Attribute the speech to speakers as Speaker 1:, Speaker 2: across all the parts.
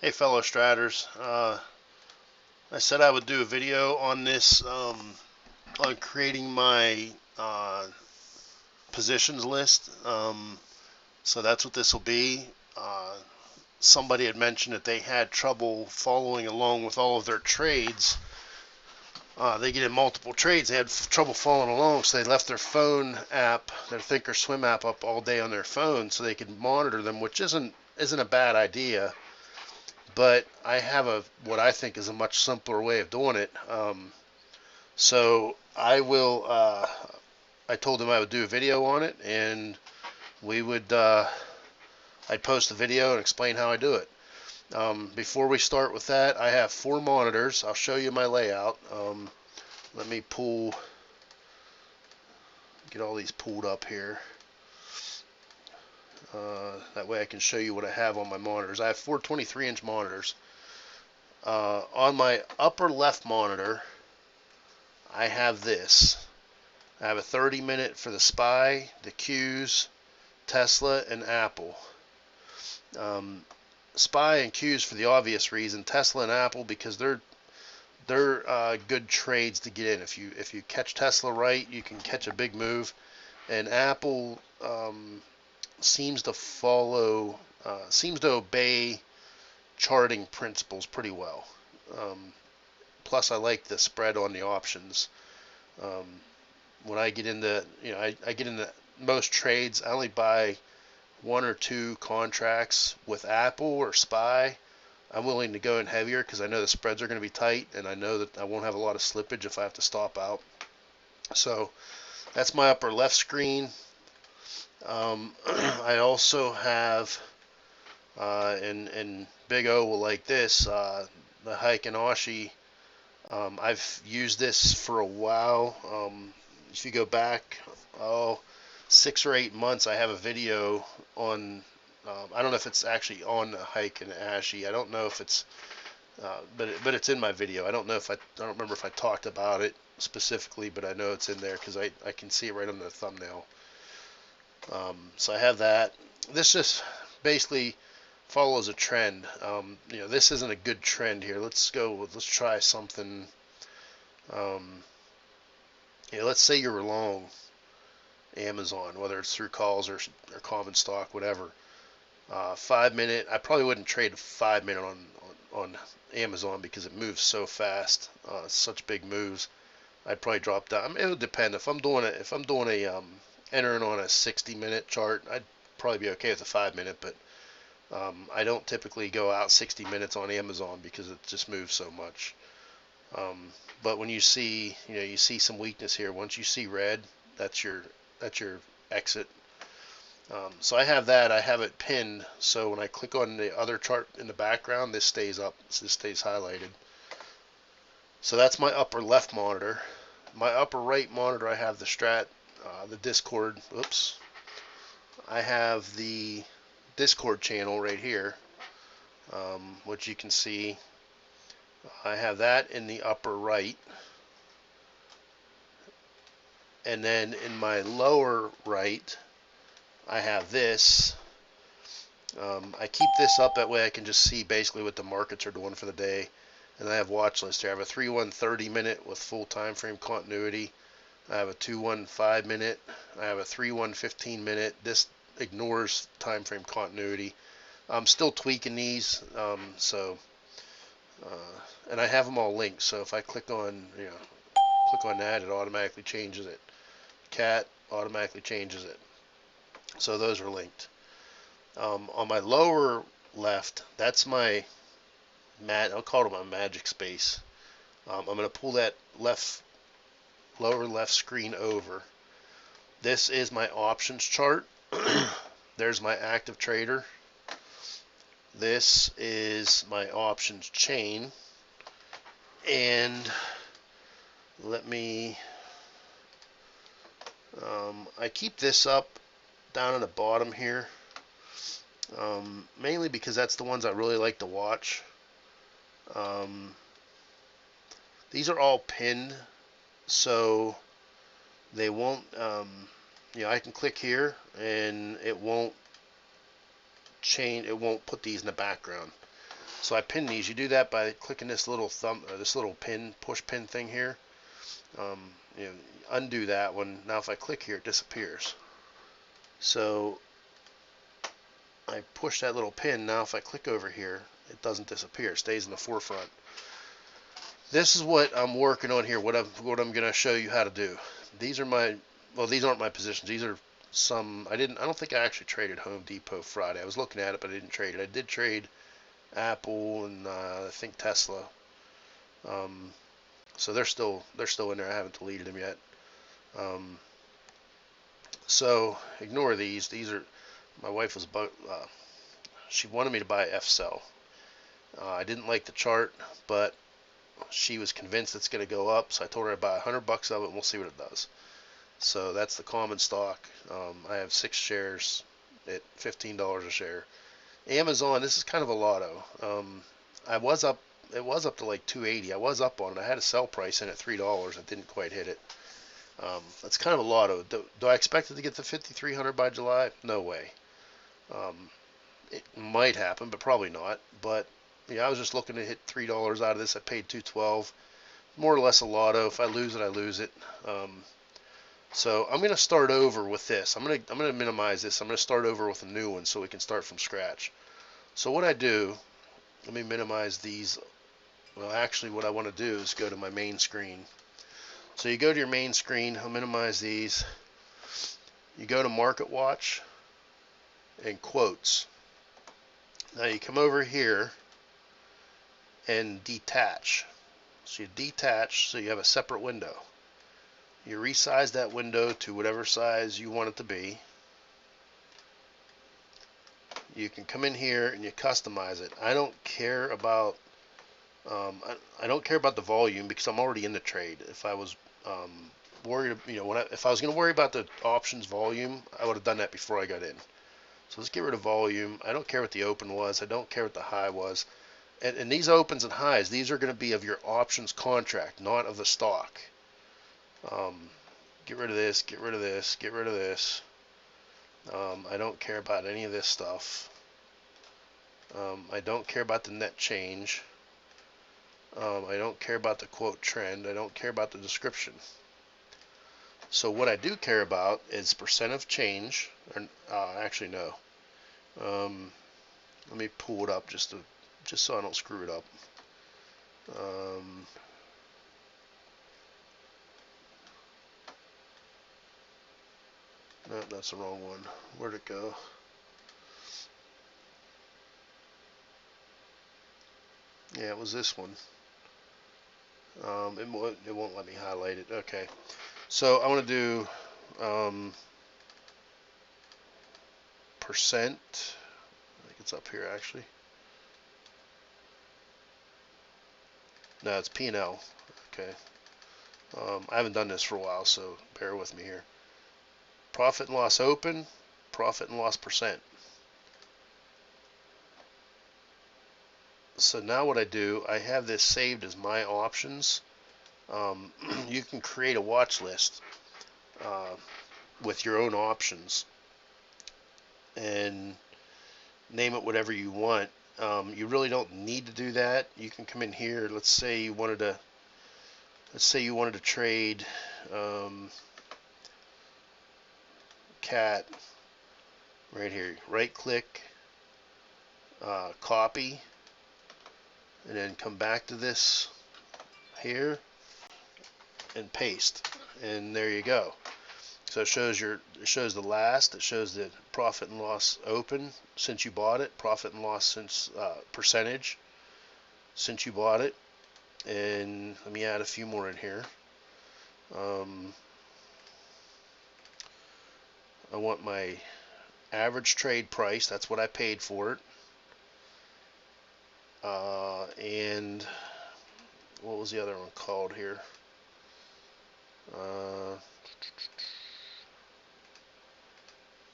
Speaker 1: Hey fellow Stratters, I said I would do a video on this, on creating my positions list. So that's what this will be. Somebody had mentioned that they had trouble following along with all of their trades. They get in multiple trades. They had trouble following along, so they left their phone app, their ThinkorSwim app, up all day on their phone so they could monitor them, which isn't a bad idea. But I have what I think is a much simpler way of doing it. So I will. I told them I would do a video on it, and we would. I'd post the video and explain how I do it. Before we start with that, I have 4 monitors. I'll show you my layout. Let me get all these pulled up here. That way I can show you what I have on my monitors. I have 4 23-inch monitors. On my upper left monitor, I have this. I have a 30-minute for the SPY, the Qs, Tesla, and Apple. SPY and Qs for the obvious reason. Tesla and Apple because they're good trades to get in. If you catch Tesla right, you can catch a big move. And Apple seems to obey charting principles pretty well. Plus, I like the spread on the options. When I get into, I get into most trades, I only buy 1 or 2 contracts with Apple or SPY. I'm willing to go in heavier because I know the spreads are going to be tight, and I know that I won't have a lot of slippage if I have to stop out. So that's my upper left screen. I also have, and Big O will like this, the Heiken Ashi. I've used this for a while. If you go back, 6 or 8 months, I have a video on. I don't know if it's actually on the Heiken Ashi. I don't know if it's, but it's in my video. I don't remember if I talked about it specifically, but I know it's in there because I can see it right on the thumbnail. So I have that. This just basically follows a trend. This isn't a good trend here. Let's try something. Let's say you're long Amazon, whether it's through calls or common stock, whatever. 5 minute. I probably wouldn't trade a 5 minute on Amazon because it moves so fast. Such big moves. I'd probably drop down. I mean, it would depend. If I'm doing entering on a 60-minute chart, I'd probably be okay with a 5 minute, but I don't typically go out 60 minutes on Amazon because it just moves so much. But when you see some weakness here, once you see red, that's your exit. So I have that. I have it pinned, so when I click on the other chart in the background, this stays up. This stays highlighted. So that's my upper left monitor. My upper right monitor, I have the Strat, the Discord. Oops. I have the Discord channel right here, which you can see. I have that in the upper right. And then in my lower right, I have this. I keep this up that way I can just see basically what the markets are doing for the day. And I have watch list here. I have a 3-1 30-minute with full time frame continuity. I have a 2-1 5-minute. I have a 3-1 15-minute. This ignores time frame continuity. I'm still tweaking these, and I have them all linked. So if I click on that, it automatically changes it. Cat automatically changes it. So those are linked. On my lower left, that's my I'll call it my magic space. I'm going to pull that lower left screen over. This is my options chart. There's my active trader. This is my options chain. And let me, I keep this up down in the bottom here, mainly because that's the ones I really like to watch. These are all pinned, so they won't, I can click here and it won't put these in the background. So I pin these. You do that by clicking this little this little pin, push pin thing here. Um, you know, undo that one. Now if I click here, it disappears. So I push that little pin. Now if I click over here, it doesn't disappear. It stays in the forefront. This is what I'm working on here. What I'm going to show you how to do. These are my, well, these aren't my positions. These are some. I don't think I actually traded Home Depot Friday. I was looking at it, but I didn't trade it. I did trade Apple and I think Tesla. So they're still in there. I haven't deleted them yet. So ignore these. These are, my wife was she wanted me to buy F-Cell. I didn't like the chart, but she was convinced it's going to go up, so I told her I'd buy $100 of it and we'll see what it does. So that's the common stock. I have 6 shares at $15 a share. Amazon, this is kind of a lotto. It was up to like 280. I was up on it. I had a sell price in at $3. I didn't quite hit it. That's kind of a lotto. Do I expect it to get to 5,300 by July? No way. It might happen, but probably not. But yeah, I was just looking to hit $3 out of this. I paid $2.12. More or less a lotto. If I lose it, I lose it. So I'm going to start over with this. I'm going to minimize this. I'm going to start over with a new one so we can start from scratch. So what I do, let me minimize these. Well, actually, what I want to do is go to my main screen. So you go to your main screen. I'll minimize these. You go to Market Watch and Quotes. Now you come over here and detach. So you detach so you have a separate window. You resize that window to whatever size you want it to be. You can come in here and you customize it. I don't care about I don't care about the volume because I'm already in the trade. If I was worried, if I was going to worry about the options volume, I would have done that before I got in. So let's get rid of volume. I don't care what the open was. I don't care what the high was. And these opens and highs, these are going to be of your options contract, not of the stock. Get rid of this, get rid of this, get rid of this. I don't care about any of this stuff. I don't care about the net change. I don't care about the quote trend. I don't care about the description. So what I do care about is percent of change. Or, actually, no. Let me pull it up just so I don't screw it up. No, that's the wrong one. Where'd it go? Yeah, it was this one. It won't let me highlight it. Okay. So I want to do percent. I think it's up here actually. No, it's P&L. Okay. I haven't done this for a while, so bear with me here. Profit and loss open, profit and loss percent. So now what I do, I have this saved as my options. You can create a watch list with your own options and name it whatever you want. You really don't need to do that. You can come in here. Let's say you wanted to trade cat right here. Right click, copy, and then come back to this here and paste, and there you go. So it shows the last. It shows the profit and loss open since you bought it, profit and loss since percentage since you bought it, and let me add a few more in here. I want my average trade price. That's what I paid for it. And what was the other one called here?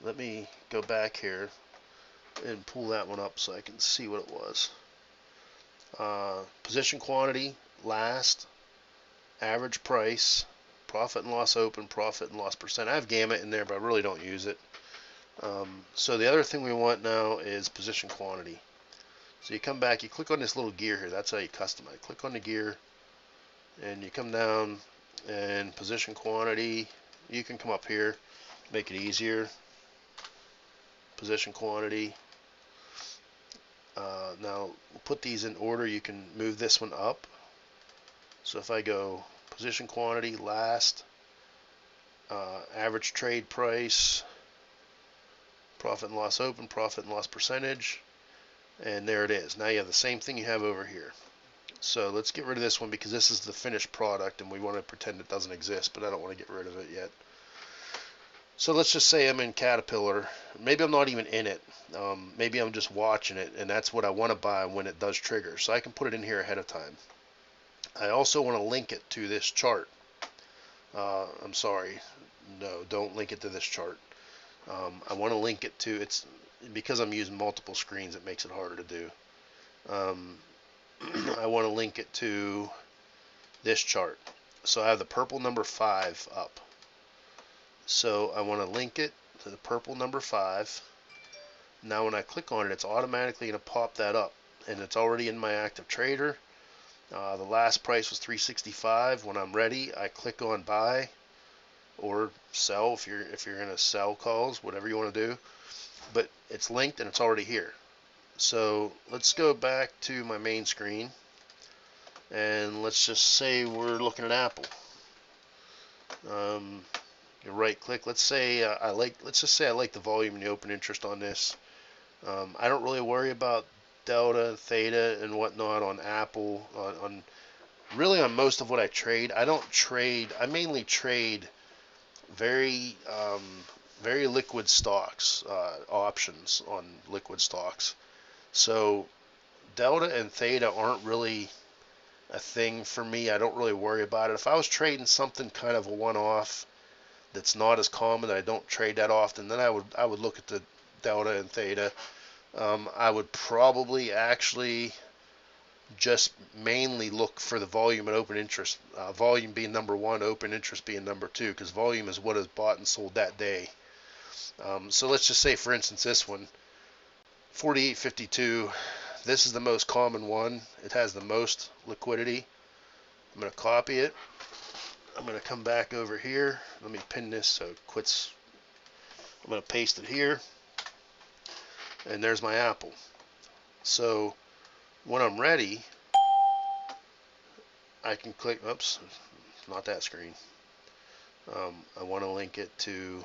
Speaker 1: Let me go back here and pull that one up so I can see what it was. Position quantity, last, average price, profit and loss open, profit and loss percent. I have gamut in there, but I really don't use it. So the other thing we want now is position quantity. So you come back, you click on this little gear here. That's how you customize. Click on the gear, and you come down and position quantity. You can come up here, make it easier. Position quantity. Now we'll put these in order. You can move this one up. So if I go position quantity, last, average trade price, profit and loss open, profit and loss percentage, and there it is. Now you have the same thing you have over here. So let's get rid of this one because this is the finished product and we want to pretend it doesn't exist, but I don't want to get rid of it yet. So let's just say I'm in Caterpillar. Maybe I'm not even in it. Maybe I'm just watching it, and that's what I want to buy when it does trigger. So I can put it in here ahead of time. I also want to link it to this chart. I'm sorry. No, don't link it to this chart. I want to link it to, it's because I'm using multiple screens, it makes it harder to do. I want to link it to this chart. So I have the purple number 5 up. So I want to link it to the purple number 5. Now when I click on it, it's automatically going to pop that up, and it's already in my active trader. The last price was $365. When I'm ready, I click on buy or sell if you're going to sell calls, whatever you want to do. But it's linked and it's already here. So let's go back to my main screen, and let's just say we're looking at Apple. You right click. Let's say let's just say I like the volume and the open interest on this. I don't really worry about delta, theta, and whatnot on Apple. Really on most of what I trade, I don't trade. I mainly trade very liquid stocks, options on liquid stocks. So delta and theta aren't really a thing for me. I don't really worry about it. If I was trading something kind of a one-off that's not as common, that I don't trade that often, then I would look at the delta and theta. I would probably actually just mainly look for the volume and open interest. Volume being number 1, open interest being number 2, because volume is what is bought and sold that day. So let's just say, for instance, this one, 48.52. This is the most common one. It has the most liquidity. I'm going to copy it. I'm going to come back over here. Let me pin this so it quits. I'm going to paste it here. And there's my Apple. So when I'm ready, I can click, oops, not that screen. I want to link it to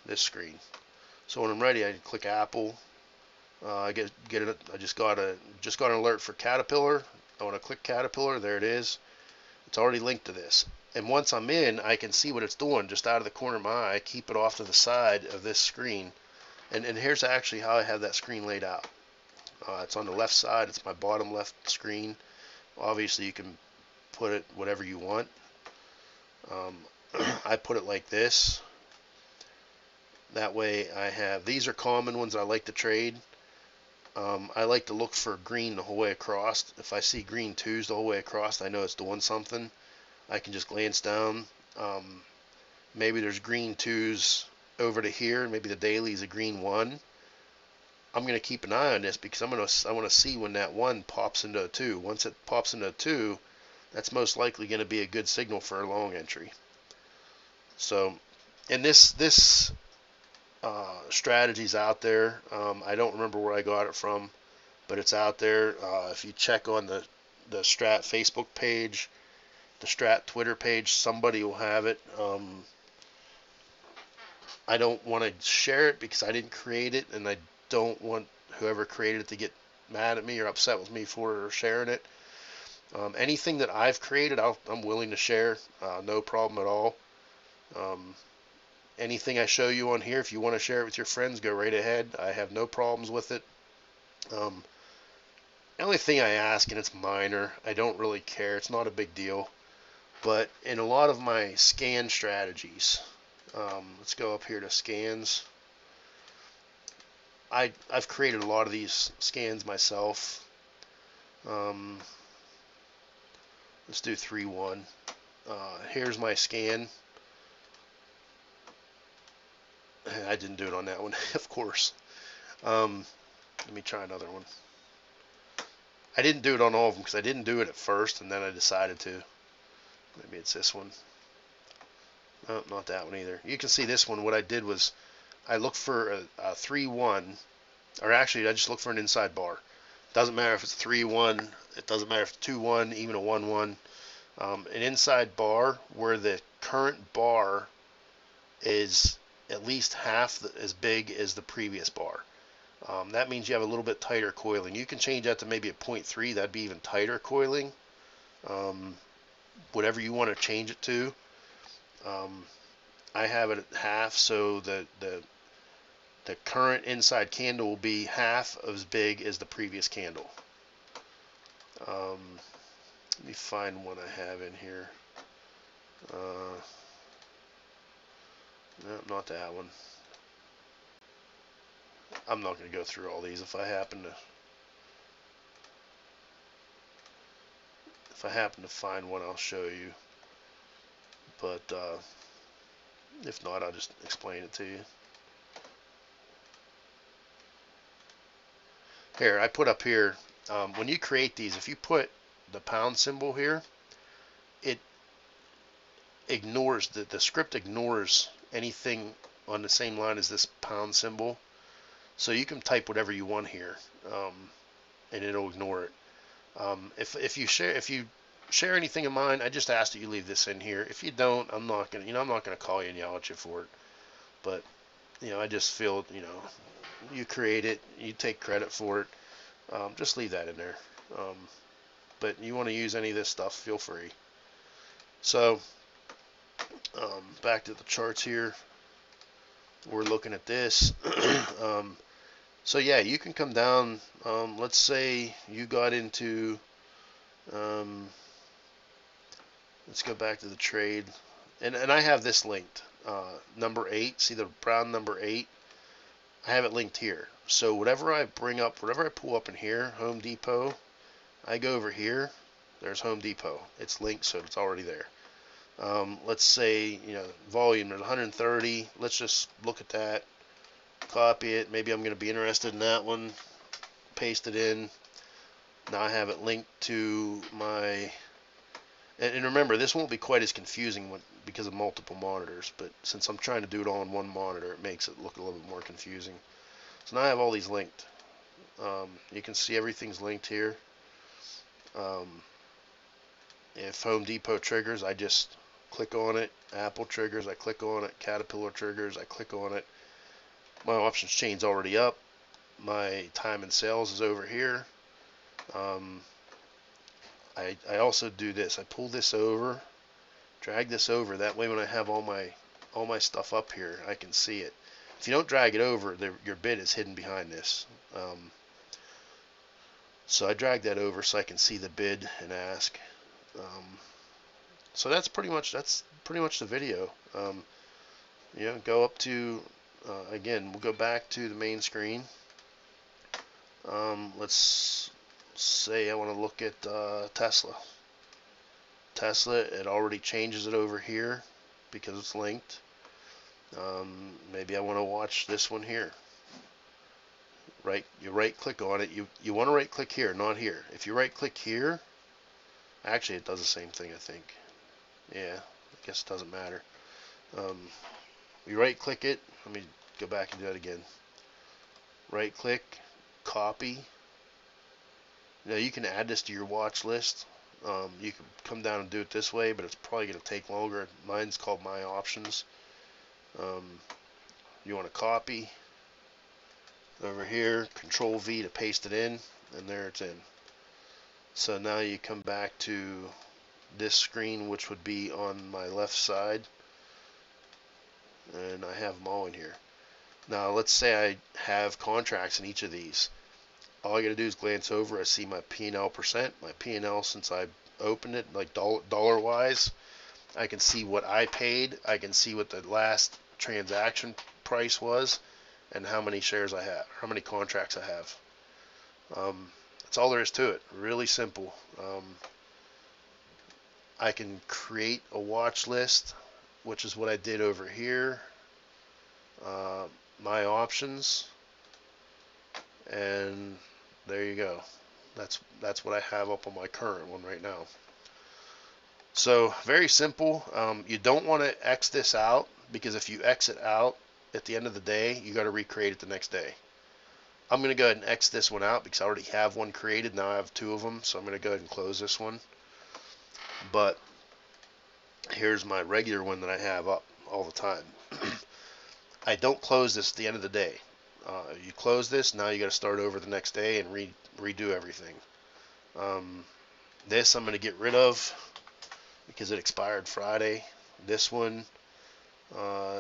Speaker 1: this screen. So when I'm ready, I click Apple. I get it. I just got an alert for Caterpillar. I want to click Caterpillar. There it is. It's already linked to this. And once I'm in, I can see what it's doing just out of the corner of my eye. I keep it off to the side of this screen. And here's actually how I have that screen laid out. It's on the left side. It's my bottom left screen. Obviously, you can put it whatever you want. I put it like this. That way I have, these are common ones I like to trade. I like to look for green the whole way across. If I see green 2s the whole way across, I know it's doing something. I can just glance down. Maybe there's green 2s over to here. Maybe the daily is a green 1. I'm going to keep an eye on this because I want to see when that 1 pops into a 2. Once it pops into a 2, that's most likely going to be a good signal for a long entry. So, and this strategy's out there. I don't remember where I got it from, but it's out there. If you check on the Strat Facebook page, the Strat Twitter page, somebody will have it. I don't want to share it because I didn't create it, and I don't want whoever created it to get mad at me or upset with me for sharing it. Anything that I've created, I'm willing to share. No problem at all. Anything I show you on here, if you want to share it with your friends, go right ahead. I have no problems with it. The only thing I ask, and it's minor, I don't really care, it's not a big deal, but in a lot of my scan strategies, let's go up here to scans. I've created a lot of these scans myself. Let's do 3-1. Here's my scan. I didn't do it on that one, of course. Let me try another one. I didn't do it on all of them because I didn't do it at first, and then I decided to. Maybe it's this one. No, not that one either. You can see this one. What I did was I looked for a 3-1, or actually I just looked for an inside bar. Doesn't matter if it's 3-1. It doesn't matter if it's 2-1, even a 1-1. An inside bar where the current bar is at least half as big as the previous bar. That means you have a little bit tighter coiling. You can change that to maybe a 0.3. That'd be even tighter coiling. Whatever you want to change it to. I have it at half, so the current inside candle will be half as big as the previous candle. Let me find one I have in here. No, not that one. I'm not going to go through all these. If I happen to find one, I'll show you. But if not, I'll just explain it to you. Here, I put up here, when you create these, if you put the pound symbol here, it ignores, the script ignores anything on the same line as this pound symbol. So you can type whatever you want here, and it'll ignore it. If you share anything of mine, I just ask that you leave this in here. If you don't, I'm not gonna call you and yell at you for it. But I just feel, you create it, you take credit for it. Just leave that in there. But you want to use any of this stuff, feel free. So back to the charts here. We're looking at this. So yeah, you can come down. Let's say you got into. Let's go back to the trade, and I have this linked. Number 8. See the brown number 8? I have it linked here. So whatever I pull up in here, Home Depot, I go over here. There's Home Depot. It's linked, so it's already there. Let's say, volume, there's 130. Let's just look at that, copy it. Maybe I'm going to be interested in that one. Paste it in. Now I have it linked to my, and remember, this won't be quite as confusing because of multiple monitors, but since I'm trying to do it all on one monitor, it makes it look a little bit more confusing. So now I have all these linked. You can see everything's linked here. If Home Depot triggers, I just click on it. Apple triggers, I click on it. Caterpillar triggers, I click on it. My options chain's already up. My time and sales is over here. I also do this. I pull this over, drag this over. That way when I have all my stuff up here, I can see it. If you don't drag it over, your bid is hidden behind this. So I drag that over so I can see the bid and ask. So that's pretty much the video. Go up to again. We'll go back to the main screen. Let's say I want to look at Tesla. It already changes it over here because it's linked. Maybe I want to watch this one here. You right click on it. You want to right click here, not here. If you right click here, actually it does the same thing, I think. Yeah, I guess it doesn't matter. You right click it. Let me go back and do that again. Right click, copy. Now you can add this to your watch list. You can come down and do it this way, but it's probably going to take longer. Mine's called My Options. You want to copy over here, Control V to paste it in, and there it's in. So now you come back to this screen, which would be on my left side, and I have them all in here. Now let's say I have contracts in each of these. All I got to do is glance over. I see my P&L percent. My P&L, since I opened it, like dollar wise, I can see what I paid. I can see what the last transaction price was, and how many shares I have, how many contracts I have. That's all there is to it. Really simple. I can create a watch list, which is what I did over here. My options, and there you go. That's what I have up on my current one right now. So very simple. You don't want to X this out, because if you X it out at the end of the day, you got to recreate it the next day. I'm going to go ahead and X this one out because I already have one created. Now I have two of them, so I'm going to go ahead and close this one. But here's my regular one that I have up all the time. I don't close this at the end of the day. You close this, now you got to start over the next day and redo everything. This I'm going to get rid of because it expired Friday. This one,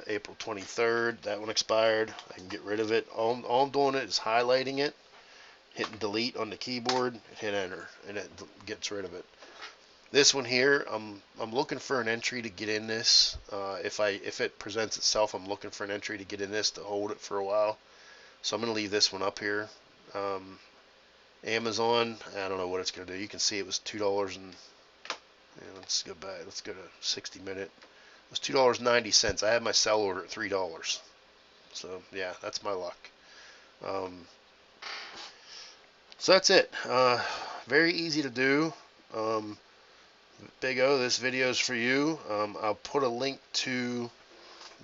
Speaker 1: April 23rd, that one expired. I can get rid of it. All I'm doing is highlighting it, hitting delete on the keyboard, hit enter, and it gets rid of it. This one here, I'm looking for an entry to get in this. If it presents itself, I'm looking for an entry to get in this to hold it for a while. So I'm going to leave this one up here. Amazon, I don't know what it's going to do. You can see it was $2 and let's go back. Let's go to 60 minute. It was $2.90. I had my sell order at $3. So yeah, that's my luck. So that's it. Very easy to do. Big O, this video is for you. I'll put a link to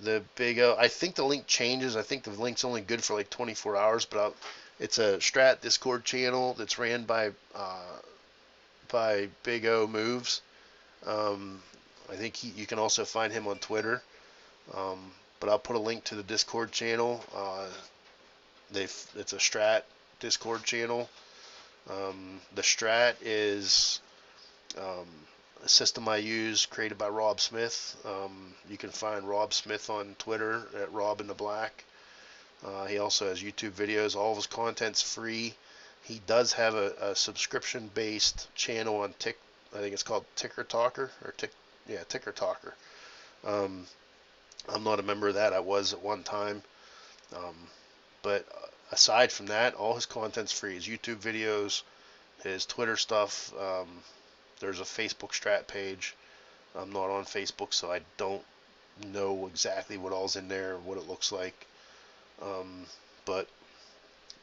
Speaker 1: the Big O. I think the link changes. I think the link's only good for like 24 hours, but it's a Strat Discord channel that's ran by Big O Moves. I think you can also find him on Twitter. But I'll put a link to the Discord channel. It's a Strat Discord channel. The Strat is a system I use created by Rob Smith. You can find Rob Smith on Twitter at Rob in the Black. He also has YouTube videos. All of his content's free. He does have a subscription-based channel on I think it's called Ticker Talker Ticker Talker. I'm not a member of that. I was at one time. But aside from that, all his content's free. His YouTube videos, his Twitter stuff. There's a Facebook Strat page. I'm not on Facebook, so I don't know exactly what all's in there, what it looks like. But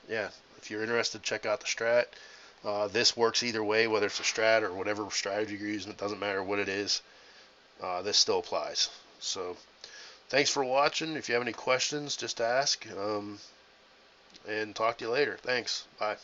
Speaker 1: yeah, if you're interested, check out the Strat. This works either way, whether it's a Strat or whatever strategy you're using. It doesn't matter what it is. This still applies. So thanks for watching. If you have any questions, just ask. And talk to you later. Thanks. Bye.